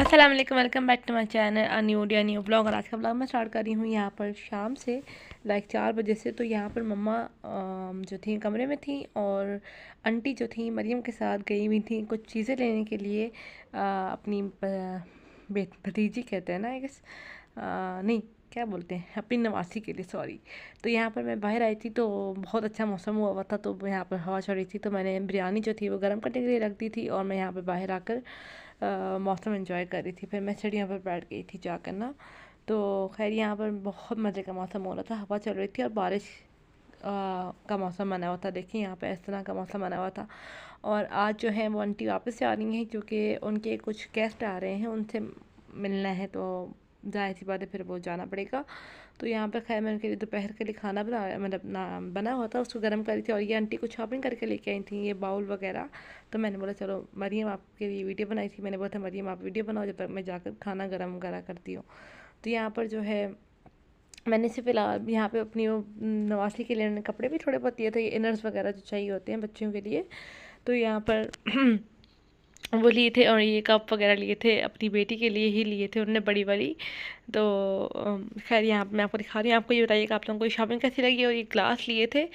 अस्सलाम वालेकुम, welcome back to my channel new day new blog. और आज का ब्लॉग मैं स्टार्ट कर रही हूँ यहाँ पर शाम से लाइक 4 बजे से। तो यहाँ पर मम्मा जो थी कमरे में थी और आंटी जो थी मरियम के साथ गई हुई थी कुछ चीज़ें लेने के लिए अपनी भतीजी कहते हैं ना आई गेस, नहीं क्या बोलते हैं अपनी नवासी के लिए, सॉरी। तो यहाँ पर मैं बाहर आई थी तो बहुत अच्छा मौसम हुआ हुआ था, तो यहाँ पर हवा चल रही थी, तो मैंने बिरयानी जो थी वो गर्म करने के लिए रख दी थी और मैं यहाँ पर बाहर आकर मौसम एंजॉय कर रही थी। फिर मैं सीढ़ियों पर बैठ गई थी जाकर ना। तो खैर यहाँ पर बहुत मज़े का मौसम हो रहा था, हवा चल रही थी और बारिश का मौसम बना हुआ था। देखिए यहाँ पे इस तरह का मौसम बना हुआ था। और आज जो है वो आंटी वापस से आ रही हैं क्योंकि उनके कुछ गेस्ट आ रहे हैं, उनसे मिलना है, तो जाहिर सी बात है फिर वो जाना पड़ेगा। तो यहाँ पर खैर मैं उनके लिए दोपहर के लिए खाना मतलब बना हुआ था, उसको गर्म करी थी। और ये आंटी कुछ शॉपिंग करके लेके आई थी, ये बाउल वगैरह। तो मैंने बोला चलो मरियम आपके लिए वीडियो बनाई थी, मैंने बोला था मरियम आप वीडियो बनाओ जब तक मैं जाकर खाना गर्म वगैरह करती हूँ। तो यहाँ पर जो है मैंने सिर्फ फिलहाल यहाँ पे अपनी वो नवासी के लिए कपड़े भी थोड़े बहुत लिए थे, इनर्स वगैरह जो चाहिए होते हैं बच्चियों के लिए। तो यहाँ पर वो लिए थे और ये कप वगैरह लिए थे, अपनी बेटी के लिए ही लिए थे उन्होंने, बड़ी वाली। तो खैर यहाँ पे मैं आपको दिखा रही हूँ। आपको ये बताइएगा आप लोगों को शॉपिंग कैसी लगी। और ये ग्लास लिए थे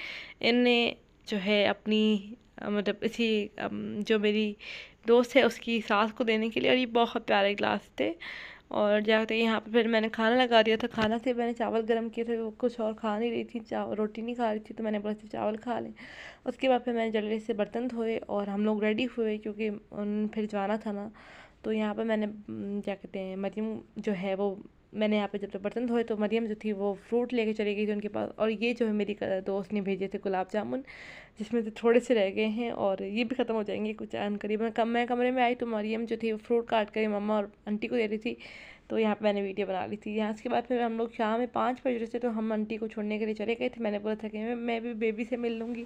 इनने जो है अपनी मतलब इसी जो मेरी दोस्त है उसकी सास को देने के लिए, और ये बहुत प्यारे ग्लास थे। और जाते यहाँ पे फिर मैंने खाना लगा दिया था। खाना से मैंने चावल गर्म किए थे, वो कुछ और खा नहीं रही थी, चावल रोटी नहीं खा रही थी, तो मैंने बोला था चावल खा लें। उसके बाद फिर मैंने जल्दी से बर्तन धोए और हम लोग रेडी हुए क्योंकि फिर जाना था ना। तो यहाँ पे मैंने क्या कहते हैं मरियम जो है वो, मैंने यहाँ पे जब बर्तन धोए तो मरियम जो थी वो फ्रूट लेके चली गई थी उनके पास। और ये जो है मेरी दोस्त ने भेजे थे गुलाब जामुन, जिसमें से थोड़े से रह गए हैं और ये भी ख़त्म हो जाएंगे कुछ अन करीब। मैं कमरे में आई तो मरियम जो थी वो फ्रूट काट कर मम्मा और आंटी को दे रही थी। तो यहाँ पे मैंने वीडियो बना ली थी। यहाँ उसके बाद फिर हम लोग शाम में 5 बज रहे थे, तो हम आंटी को छोड़ने के लिए चले गए थे। मैंने बोला था कि मैं भी बेबी से मिल लूँगी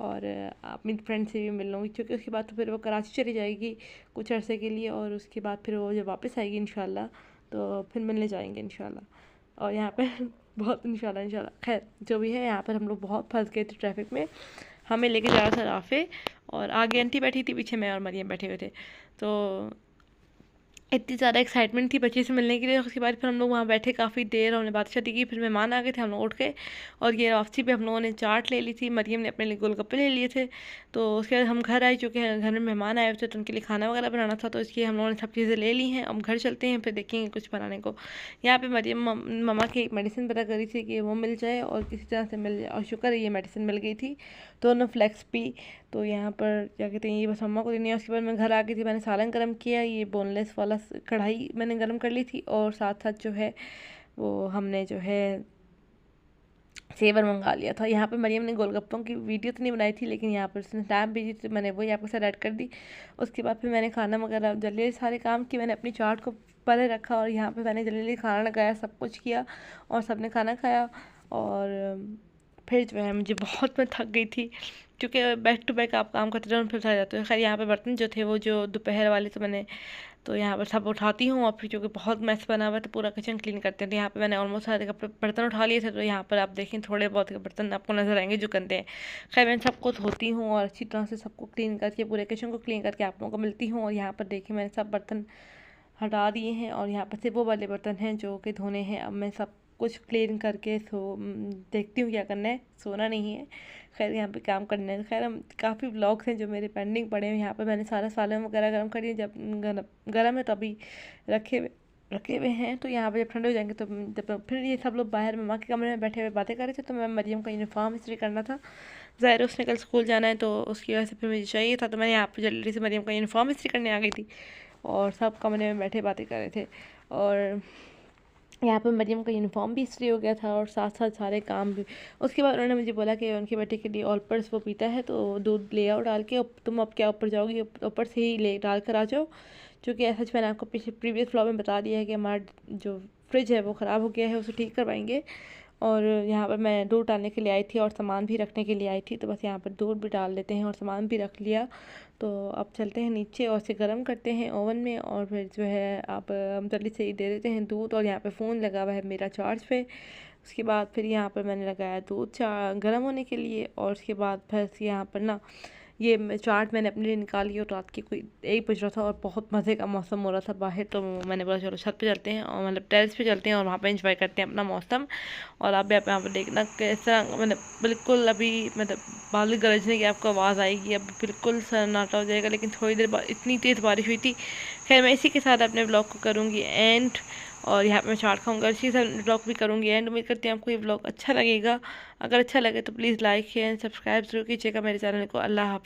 और अपनी फ्रेंड से भी मिल लूँगी, क्योंकि उसके बाद तो फिर वो कराची चली जाएगी कुछ अरसे के लिए, और उसके बाद फिर वो जब वापस आएगी इंशाल्लाह तो फिर मिलने जाएंगे इंशाल्लाह। और यहाँ पे बहुत इंशाल्लाह खैर जो भी है, यहाँ पर हम लोग बहुत फंस गए थे ट्रैफिक में। हमें लेके जा रहा था राफे और आगे आंटी बैठी थी, पीछे मैं और मरियम बैठे हुए थे। तो इतनी ज़्यादा एक्साइटमेंट थी बच्चे से मिलने के लिए। उसके बाद फिर हम लोग वहाँ बैठे काफ़ी देर, हमने बात शादी की, फिर मेहमान आ गए थे, हम लोग उठ गए। और ये वापसी पे हम लोगों ने चाट ले ली थी, मरियम ने अपने लिए गोलगप्पे ले लिए थे। तो उसके बाद हम घर आए, चूँकि घर में मेहमान आए हुए थे तो उनके लिए खाना वगैरह बनाना था, तो इसलिए हम लोगों ने सब चीज़ें ले ली हैं। अब घर चलते हैं फिर देखेंगे कुछ बनाने को। यहाँ पर मरियम मम्मा की एक मेडिसिन पता करी थी कि वो मिल जाए और किसी तरह से मिल जाए, और शुक्र है ये मेडिसिन मिल गई थी। दोनों फ्लेक्स पी। तो यहाँ पर क्या कहते हैं ये बस मम्मा को देनी है। उसके बाद मैं घर आ गई थी, मैंने सालन गर्म किया, ये बोनलेस वाला कढ़ाई मैंने गर्म कर ली थी। और साथ साथ जो है वो हमने जो है सेवर मंगा लिया था। यहाँ पे मरियम ने गोलगप्पों की वीडियो तो नहीं बनाई थी, लेकिन यहाँ पर उसने स्नैप भेजी थी, मैंने वही आपके साथ ऐड कर दी। उसके बाद फिर मैंने खाना वगैरह जल्दी सारे काम किए, मैंने अपनी चाट को पहले रखा और यहाँ पे मैंने जल्दी खाना लगाया, सब कुछ किया और सबने खाना खाया। और फिर जो है मुझे बहुत, मैं थक गई थी क्योंकि बैक टू बैक आप काम करते रहो फिर थक जाते हो। खैर यहाँ पे बर्तन जो थे वो जो दोपहर वाले, तो मैंने तो यहाँ पर सब उठाती हूँ और फिर क्योंकि बहुत मैस बना हुआ है तो पूरा किचन क्लीन करते हैं। तो यहाँ पे मैंने ऑलमोस्ट सारे कपड़े बर्तन उठा लिए थे। तो यहाँ पर आप देखें थोड़े बहुत बर्तन आपको नजर आएंगे जो गंदे हैं। खैर मैं सबको धोती हूँ और अच्छी तरह से सबको क्लीन करके पूरे किचन को क्लीन करके आप लोगों को मिलती हूँ। और यहाँ पर देखिए मैंने सब बर्तन हटा दिए हैं और यहाँ पर सिर्फ वो वाले बर्तन हैं जो कि धोने हैं। अब मैं सब कुछ क्लीन करके देखती हूँ क्या करना है, सोना नहीं है। खैर यहाँ पे काम करना है। खैर हम काफ़ी व्लॉग्स हैं जो मेरे पेंडिंग पड़े हैं। यहाँ पे मैंने सारा सालन वगैरह गर्म कर दिया, जब गर्म है तभी रखे हुए हैं। तो यहाँ पे जब ठंडे हो जाएंगे तो जब फिर ये सब लोग बाहर मम्मा के कमरे में बैठे हुए बातें कर रहे थे। तो मैं मरियम का यूनिफॉर्म इस्त्री करना था, ज़ाहिर उसने कल स्कूल जाना है तो उसकी वजह से फिर मुझे चाहिए था। तो मैंने यहाँ पे जल्दी से मरियम का यूनिफॉर्म इस्त्री करने आ गई थी और सब कमरे में बैठे बातें कर रहे थे। और यहाँ पर मरियम का यूनिफॉर्म भी इस्त्री हो गया था और साथ साथ सारे काम भी। उसके बाद उन्होंने मुझे बोला कि उनके बेटे के लिए ऑल पर्स वो पीता है तो दूध ले आओ डाल के, तुम अब क्या ऊपर जाओगी, ऊपर से ही ले डाल कर आ जाओ। क्योंकि ऐसा मैंने आपको प्रीवियस व्लॉग में बता दिया है कि हमारा जो फ्रिज है वो ख़राब हो गया है, उसे ठीक करवाएंगे। और यहाँ पर मैं दूध डालने के लिए आई थी और सामान भी रखने के लिए आई थी, तो बस यहाँ पर दूध भी डाल देते हैं और सामान भी रख लिया। तो अब चलते हैं नीचे और इसे गर्म करते हैं ओवन में, और फिर जो है आप हम जल्दी से ही दे देते हैं दूध। और यहाँ पे फ़ोन लगा हुआ है मेरा चार्ज पे। उसके बाद फिर यहाँ पर मैंने लगाया दूध गर्म होने के लिए। और उसके बाद फिर यहाँ पर ना ये चाट मैंने अपने लिए निकाली और रात की कोई 1 बज रहा था और बहुत मज़े का मौसम हो रहा था बाहर, तो मैंने बोला चलो छत पे चलते हैं और मतलब टेरेस पे चलते हैं और वहाँ पे एंजॉय करते हैं अपना मौसम। और आप यहाँ पे देखना कैसा मतलब बिल्कुल अभी मतलब बादल गरजने की आपको आवाज़ आएगी, अब बिल्कुल सन्नाटा हो जाएगा, लेकिन थोड़ी देर बाद इतनी तेज़ बारिश हुई थी। खैर मैं इसी के साथ अपने ब्लॉग को करूँगी एंड, और यहाँ पे मैं चाट खाऊंगा, इसी के साथ ब्लॉग भी करूँगी एंड। उम्मीद करती हूँ आपको ये ब्लॉग अच्छा लगेगा। अगर अच्छा लगे तो please like share and subscribe जरूर कीजिएगा मेरे चैनल को। अल्लाह हाफ़िज़।